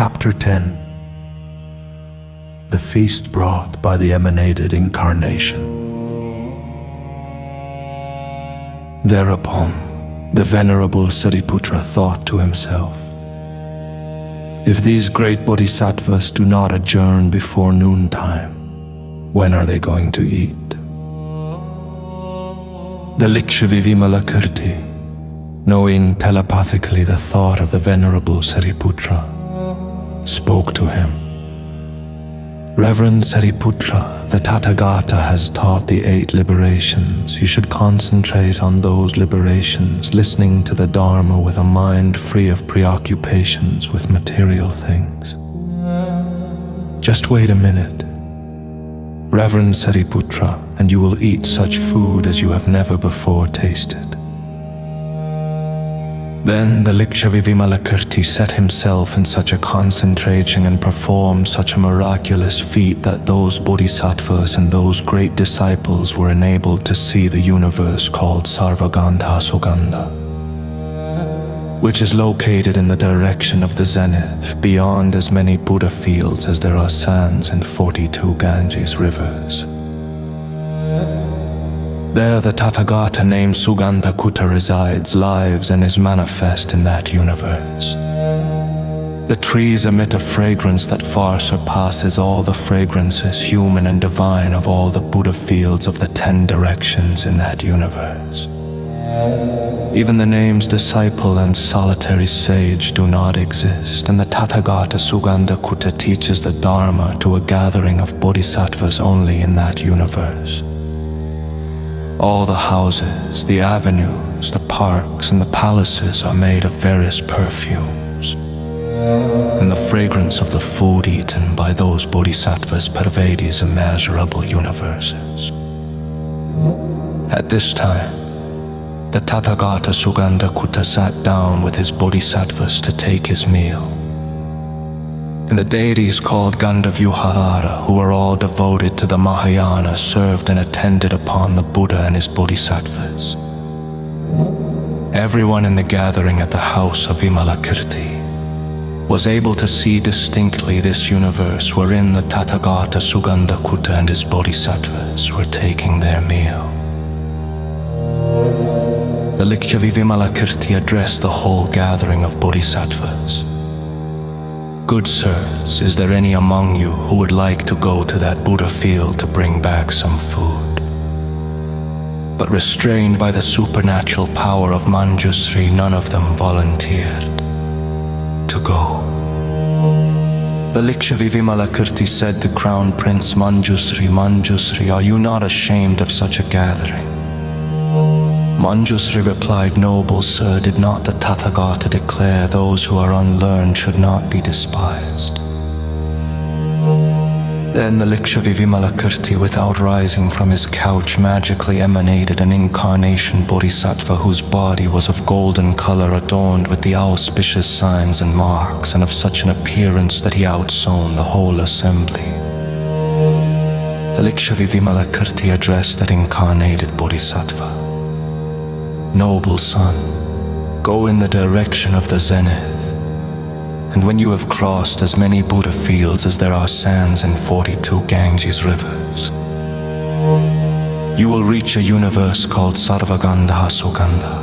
Chapter 10. The feast brought by the emanated Incarnation. Thereupon, the venerable Sariputra thought to himself, if these great bodhisattvas do not adjourn before noontime, when are they going to eat? The Likshavi Vimalakirti, knowing telepathically the thought of the venerable Sariputra, spoke to him. Reverend Sariputra, the Tathagata has taught the 8 liberations. You should concentrate on those liberations, listening to the Dharma with a mind free of preoccupations with material things. Just wait a minute, Reverend Sariputra, and you will eat such food as you have never before tasted. Then the Likshavi Vimalakirti set himself in such a concentration and performed such a miraculous feat that those bodhisattvas and those great disciples were enabled to see the universe called Sarvagandha Sugandha, which is located in the direction of the zenith, beyond as many Buddha fields as there are sands in 42 Ganges rivers. There the Tathagata named Sugandha Kutta resides, lives, and is manifest in that universe. The trees emit a fragrance that far surpasses all the fragrances, human and divine, of all the Buddha fields of the 10 directions in that universe. Even the names disciple and solitary sage do not exist, and the Tathagata Sugandha Kutta teaches the Dharma to a gathering of bodhisattvas only in that universe. All the houses, the avenues, the parks, and the palaces are made of various perfumes, and the fragrance of the food eaten by those bodhisattvas pervades immeasurable universes. At this time, the Tathagata Sugandha Kutta sat down with his bodhisattvas to take his meal. And the deities called Gandavyuhara, who were all devoted to the Mahayana, served and attended upon the Buddha and his bodhisattvas. Everyone in the gathering at the house of Vimalakirti was able to see distinctly this universe wherein the Tathagata Sugandha Kutta and his bodhisattvas were taking their meal. The Likshavi Vimalakirti addressed the whole gathering of bodhisattvas. Good sirs, is there any among you who would like to go to that Buddha field to bring back some food? But restrained by the supernatural power of Manjusri, none of them volunteered to go. The Likshavi Vimalakirti said to Crown Prince Manjusri, Manjusri, are you not ashamed of such a gathering? Manjusri replied, Noble sir, did not the Tathagata declare those who are unlearned should not be despised? Then the Likshavi Vimalakirti, without rising from his couch, magically emanated an incarnation bodhisattva whose body was of golden color, adorned with the auspicious signs and marks, and of such an appearance that he outshone the whole assembly. The Likshavi Vimalakirti addressed that incarnated bodhisattva. Noble son, go in the direction of the zenith, and when you have crossed as many Buddha fields as there are sands in 42 Ganges rivers, you will reach a universe called Sarvagandha Sugandha,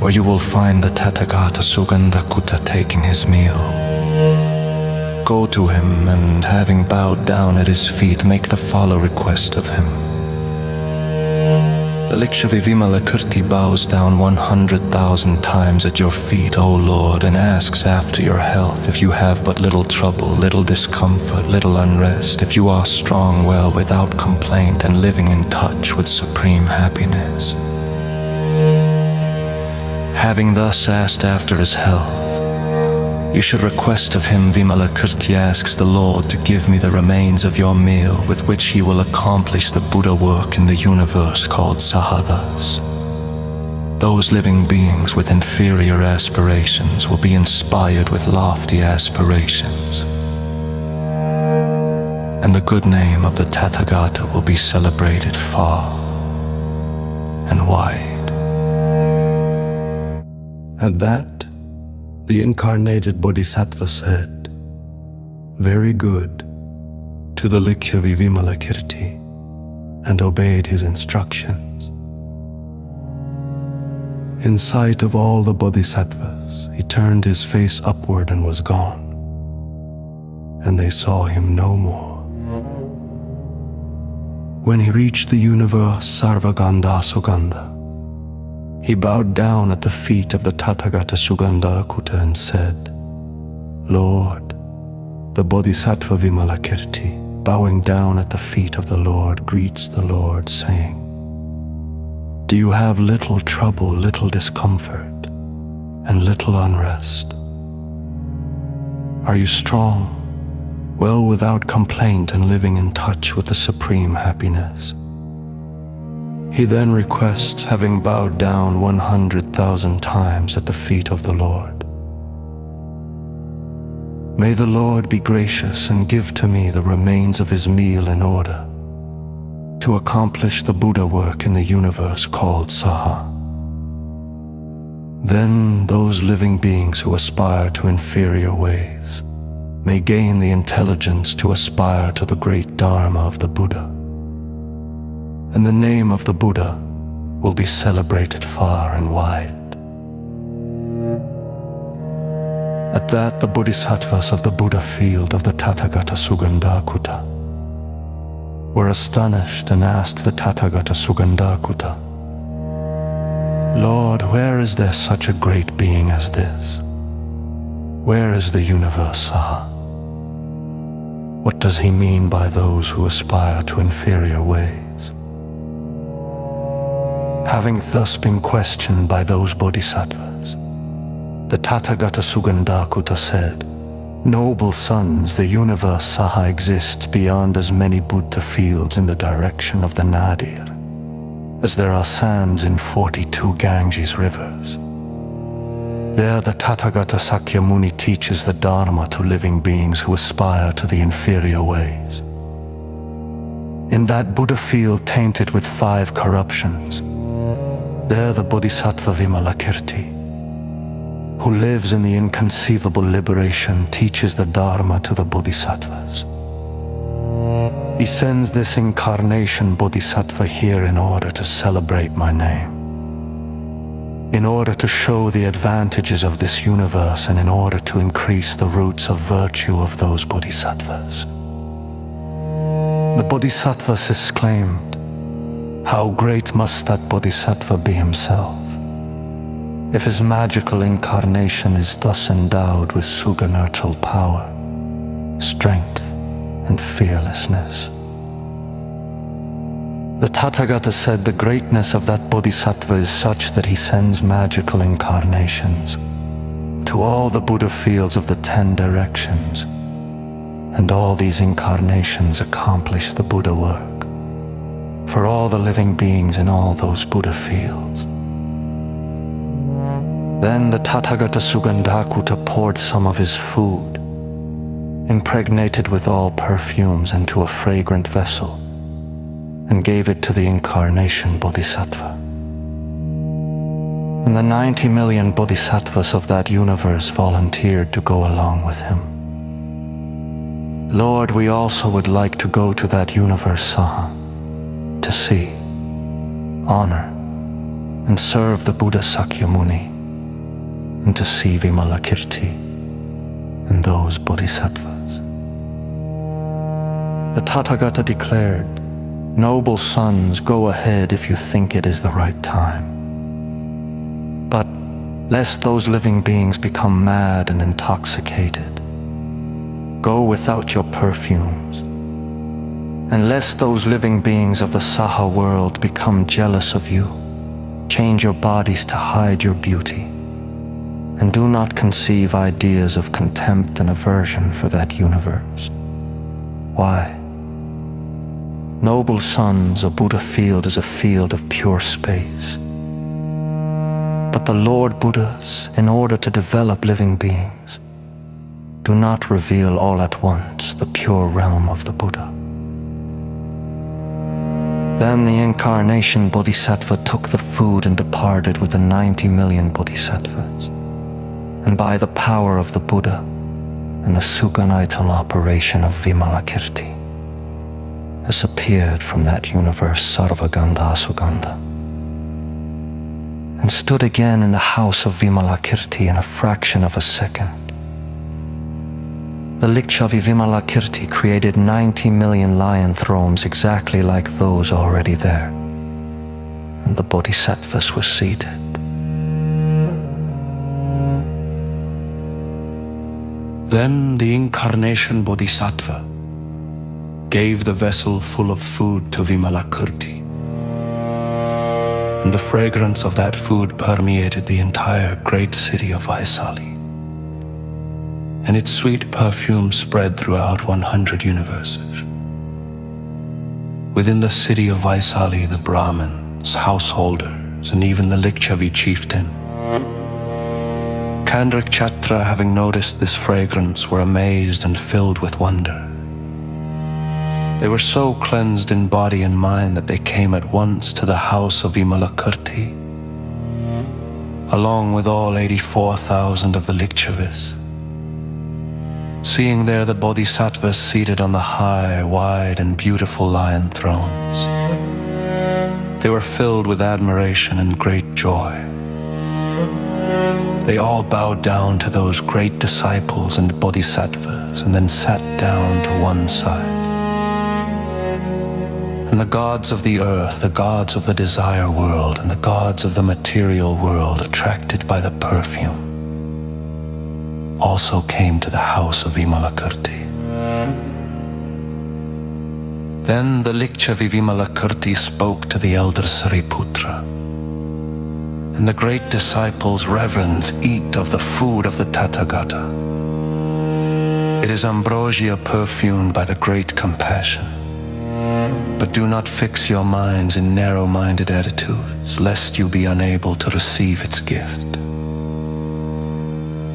where you will find the Tathagata Sugandha Kutta taking his meal. Go to him, and having bowed down at his feet, make the follow request of him. The Likshavi Vimalakirti bows down 100,000 times at your feet, O Lord, and asks after your health, if you have but little trouble, little discomfort, little unrest, if you are strong, well, without complaint, and living in touch with supreme happiness. Having thus asked after his health, you should request of him, Vimalakirti asks the Lord, to give me the remains of your meal, with which he will accomplish the Buddha work in the universe called Sahadas. Those living beings with inferior aspirations will be inspired with lofty aspirations, and the good name of the Tathagata will be celebrated far and wide. At that, the incarnated bodhisattva said, "Very good," to the Likyavi Vimalakirti, and obeyed his instructions. In sight of all the bodhisattvas, he turned his face upward and was gone, and they saw him no more. When he reached the universe Sarvagandha Sugandha, he bowed down at the feet of the Tathagata Sugandhakuta and said, "Lord," the bodhisattva Vimalakirti, bowing down at the feet of the Lord, greets the Lord, saying, "Do you have little trouble, little discomfort, and little unrest? Are you strong, well without complaint and living in touch with the supreme happiness?" He then requests, having bowed down 100,000 times at the feet of the Lord, "May the Lord be gracious and give to me the remains of his meal in order to accomplish the Buddha work in the universe called Saha." Then those living beings who aspire to inferior ways may gain the intelligence to aspire to the great Dharma of the Buddha, and the name of the Buddha will be celebrated far and wide. At that, the bodhisattvas of the Buddha field of the Tathagata Sugandhakuta were astonished and asked the Tathagata Sugandhakuta, "Lord, where is there such a great being as this? Where is the universe Saha? What does he mean by those who aspire to inferior ways?" Having thus been questioned by those bodhisattvas, the Tathagata Sugandhakuta said, "Noble sons, the universe Saha exists beyond as many Buddha fields in the direction of the Nadir as there are sands in 42 Ganges rivers. There the Tathagata Sakyamuni teaches the Dharma to living beings who aspire to the inferior ways. In that Buddha field tainted with 5 corruptions, there the Bodhisattva Vimalakirti, who lives in the inconceivable liberation, teaches the Dharma to the Bodhisattvas. He sends this Incarnation Bodhisattva here in order to celebrate my name, in order to show the advantages of this universe, and in order to increase the roots of virtue of those Bodhisattvas." The Bodhisattvas exclaimed, "How great must that Bodhisattva be himself, if his magical incarnation is thus endowed with supernatural power, strength, and fearlessness." The Tathagata said the greatness of that Bodhisattva is such that he sends magical incarnations to all the Buddha fields of the 10 directions, and all these incarnations accomplish the Buddha work for all the living beings in all those Buddha fields. Then the Tathagata Sugandhakuta poured some of his food, impregnated with all perfumes, into a fragrant vessel, and gave it to the Incarnation Bodhisattva. And the 90 million Bodhisattvas of that universe volunteered to go along with him. "Lord, we also would like to go to that universe Saha, to see, honor, and serve the Buddha Sakyamuni, and to see Vimalakirti and those Bodhisattvas." The Tathagata declared, "Noble sons, go ahead if you think it is the right time. But lest those living beings become mad and intoxicated, go without your perfumes. And lest those living beings of the Saha world become jealous of you, change your bodies to hide your beauty. And do not conceive ideas of contempt and aversion for that universe. Why? Noble sons, a Buddha field is a field of pure space. But the Lord Buddhas, in order to develop living beings, do not reveal all at once the pure realm of the Buddha." Then the Incarnation Bodhisattva took the food and departed with the 90 million Bodhisattvas. And by the power of the Buddha, and the suganital operation of Vimalakirti has appeared from that universe Sarvagandha Sugandha and stood again in the house of Vimalakirti in a fraction of a second. The Likshavi Vimalakirti created 90 million lion thrones exactly like those already there, and the bodhisattvas were seated. Then the Incarnation bodhisattva gave the vessel full of food to Vimalakirti, and the fragrance of that food permeated the entire great city of Vaisali, and its sweet perfume spread throughout 100 universes. Within the city of Vaisali, the Brahmins, householders, and even the Likshavi chieftain, Kandrakchatra, having noticed this fragrance, were amazed and filled with wonder. They were so cleansed in body and mind that they came at once to the house of Vimalakirti, along with all 84,000 of the Likshavis. Seeing there the bodhisattvas seated on the high, wide, and beautiful lion thrones, they were filled with admiration and great joy. They all bowed down to those great disciples and bodhisattvas and then sat down to one side. And the gods of the earth, the gods of the desire world, and the gods of the material world, attracted by the perfume, also came to the house of Vimalakirti. Then the Likshavi Vimalakirti spoke to the elder Sariputra, and the great disciples reverence eat of the food of the Tathagata. It is ambrosia perfumed by the great compassion. But do not fix your minds in narrow-minded attitudes, lest you be unable to receive its gift.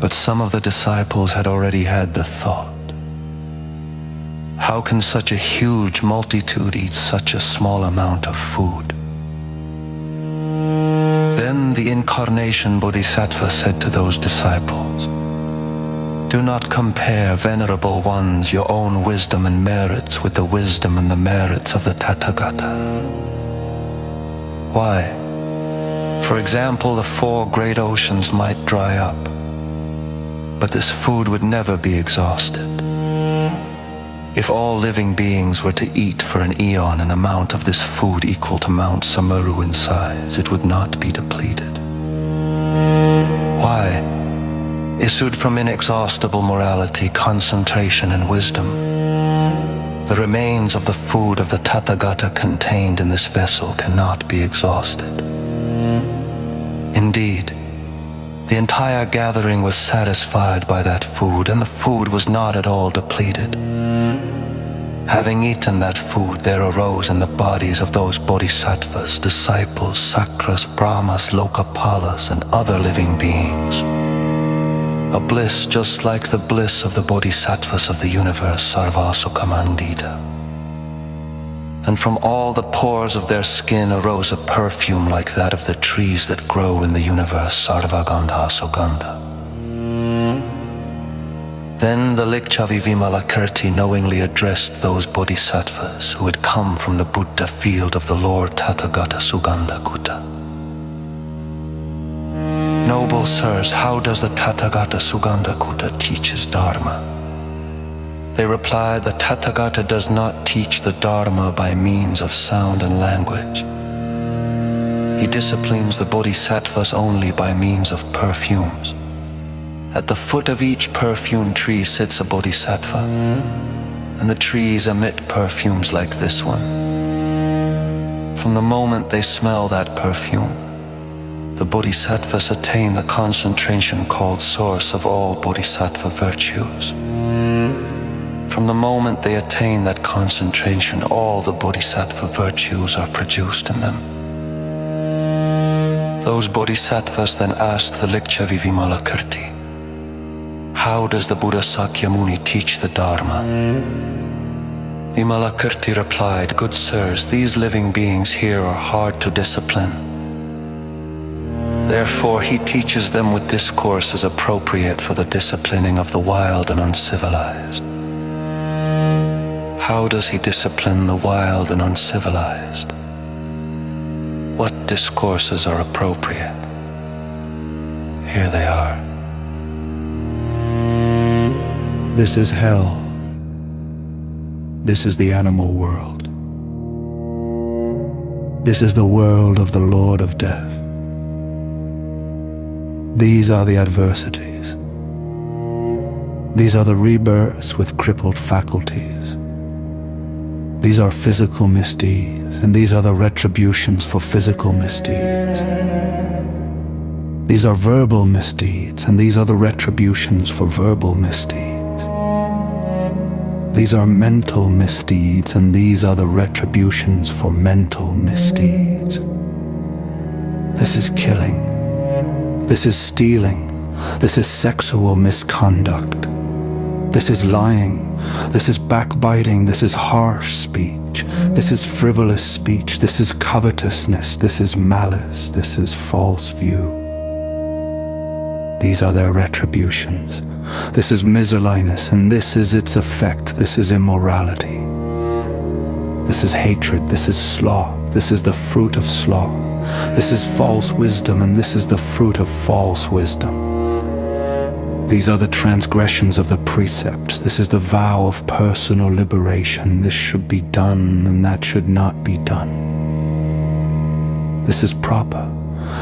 But some of the disciples had already had the thought, how can such a huge multitude eat such a small amount of food? Then the Incarnation bodhisattva said to those disciples, do not compare, venerable ones, your own wisdom and merits with the wisdom and the merits of the Tathagata. Why? For example, the 4 great oceans might dry up, but this food would never be exhausted. If all living beings were to eat for an eon an amount of this food equal to Mount Samaru in size, it would not be depleted. Why? Issued from inexhaustible morality, concentration, and wisdom, the remains of the food of the Tathagata contained in this vessel cannot be exhausted. Indeed, the entire gathering was satisfied by that food, and the food was not at all depleted. Having eaten that food, there arose in the bodies of those bodhisattvas, disciples, sakras, brahmas, lokapalas, and other living beings, a bliss just like the bliss of the bodhisattvas of the universe, Sarvasukhamandita. And from all the pores of their skin arose a perfume like that of the trees that grow in the universe, Sarvagandha Sugandha. Then the Likshavi Vimalakirti knowingly addressed those bodhisattvas who had come from the Buddha field of the Lord Tathagata Sugandha Kutta. Noble sirs, how does the Tathagata Sugandha Kutta teach his Dharma? They replied, the Tathagata does not teach the Dharma by means of sound and language. He disciplines the bodhisattvas only by means of perfumes. At the foot of each perfume tree sits a bodhisattva, and the trees emit perfumes like this one. From the moment they smell that perfume, the bodhisattvas attain the concentration called source of all bodhisattva virtues. From the moment they attain that concentration, all the bodhisattva virtues are produced in them. Those bodhisattvas then asked the Likshavi Vimalakirti, how does the Buddha Sakyamuni teach the Dharma? Vimalakirti replied, good sirs, these living beings here are hard to discipline. Therefore, he teaches them with discourses appropriate for the disciplining of the wild and uncivilized. How does he discipline the wild and uncivilized? What discourses are appropriate? Here they are. This is hell. This is the animal world. This is the world of the Lord of Death. These are the adversities. These are the rebirths with crippled faculties. These are physical misdeeds, and these are the retributions for physical misdeeds. These are verbal misdeeds, and these are the retributions for verbal misdeeds. These are mental misdeeds, and these are the retributions for mental misdeeds. This is killing. This is stealing. This is sexual misconduct. This is lying. This is backbiting. This is harsh speech. This is frivolous speech. This is covetousness. This is malice. This is false view. These are their retributions. This is miserliness, and this is its effect. This is immorality. This is hatred. This is sloth. This is the fruit of sloth. This is false wisdom, and this is the fruit of false wisdom. These are the transgressions of the precepts. This is the vow of personal liberation. This should be done, and that should not be done. This is proper,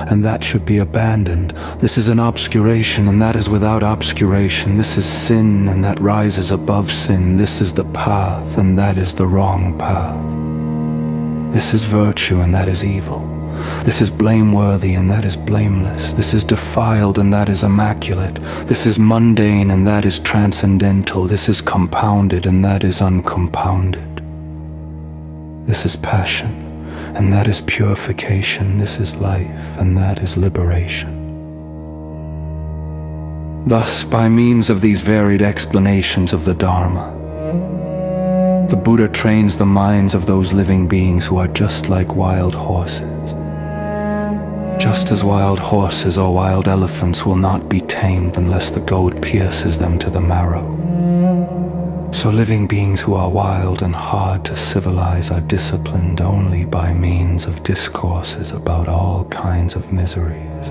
and that should be abandoned. This is an obscuration, and that is without obscuration. This is sin, and that rises above sin. This is the path, and that is the wrong path. This is virtue, and that is evil. This is blameworthy, and that is blameless. This is defiled, and that is immaculate. This is mundane, and that is transcendental. This is compounded, and that is uncompounded. This is passion, and that is purification. This is life, and that is liberation. Thus, by means of these varied explanations of the Dharma, the Buddha trains the minds of those living beings who are just like wild horses. Just as wild horses or wild elephants will not be tamed unless the goad pierces them to the marrow, so living beings who are wild and hard to civilize are disciplined only by means of discourses about all kinds of miseries.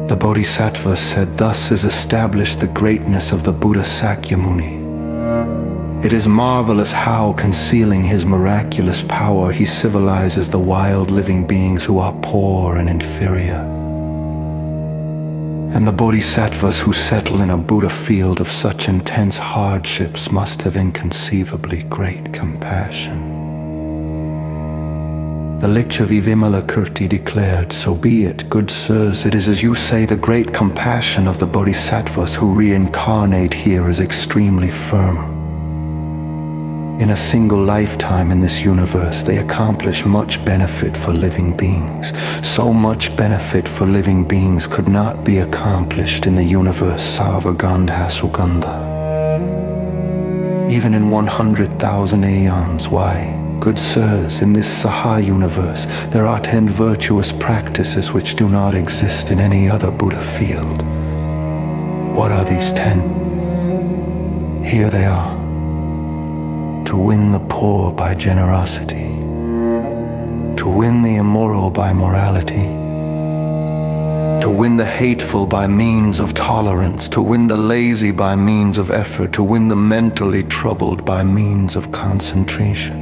The Bodhisattva said, "Thus is established the greatness of the Buddha Sakyamuni. It is marvelous how, concealing his miraculous power, he civilizes the wild living beings who are poor and inferior. And the bodhisattvas who settle in a Buddha field of such intense hardships must have inconceivably great compassion." The Lichavi Vimalakirti declared, "So be it, good sirs, it is as you say, the great compassion of the bodhisattvas who reincarnate here is extremely firm. In a single lifetime in this universe, they accomplish much benefit for living beings. So much benefit for living beings could not be accomplished in the universe Sarvagandha Sugandha. Even in 100,000 aeons, why, good sirs, in this Saha universe, there are 10 virtuous practices which do not exist in any other Buddha field. What are these 10? Here they are. To win the poor by generosity, to win the immoral by morality, to win the hateful by means of tolerance, to win the lazy by means of effort, to win the mentally troubled by means of concentration,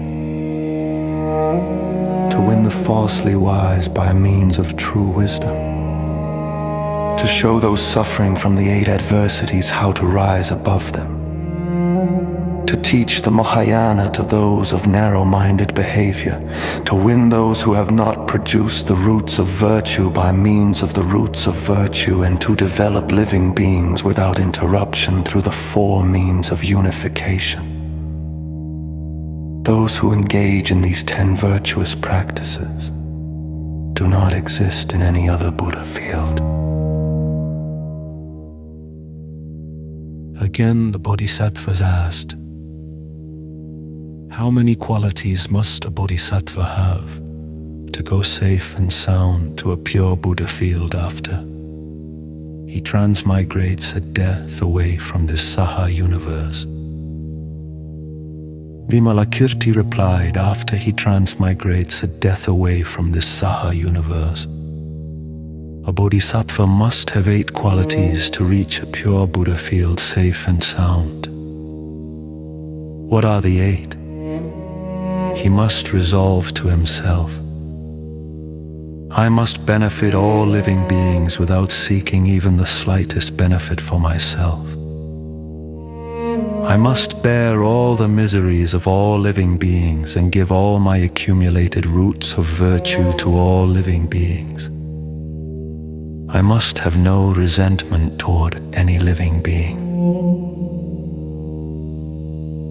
to win the falsely wise by means of true wisdom, to show those suffering from the 8 adversities how to rise above them, to teach the Mahayana to those of narrow-minded behavior, to win those who have not produced the roots of virtue by means of the roots of virtue, and to develop living beings without interruption through the 4 means of unification. Those who engage in these 10 virtuous practices do not exist in any other Buddha field." Again, the bodhisattvas asked, "How many qualities must a bodhisattva have to go safe and sound to a pure Buddha field after he transmigrates at death away from this Saha universe. Vimalakirti replied, after he transmigrates at death away from this Saha universe, a bodhisattva must have 8 qualities to reach a pure Buddha field safe and sound. What are the 8? He must resolve to himself, I must benefit all living beings without seeking even the slightest benefit for myself. I must bear all the miseries of all living beings and give all my accumulated roots of virtue to all living beings. I must have no resentment toward any living being.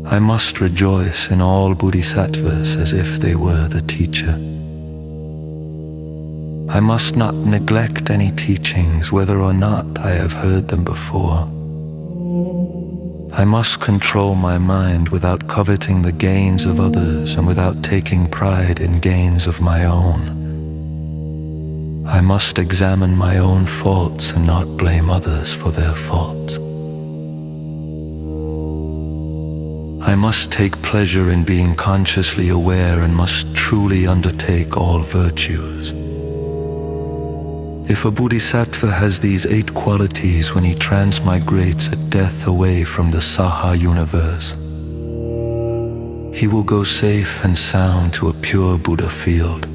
I must rejoice in all bodhisattvas as if they were the teacher. I must not neglect any teachings, whether or not I have heard them before. I must control my mind without coveting the gains of others and without taking pride in gains of my own. I must examine my own faults and not blame others for their faults. I must take pleasure in being consciously aware and must truly undertake all virtues. If a bodhisattva has these 8 qualities when he transmigrates at death away from the Saha universe, he will go safe and sound to a pure Buddha field.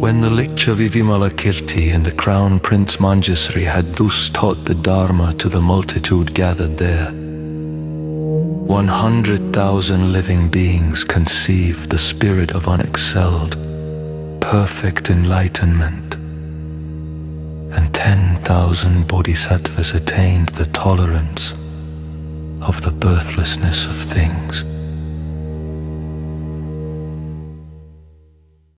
When the lecture of Vimalakirti and the Crown Prince Manjusri had thus taught the Dharma to the multitude gathered there, 100,000 living beings conceived the spirit of unexcelled, perfect enlightenment, and 10,000 bodhisattvas attained the tolerance of the birthlessness of things.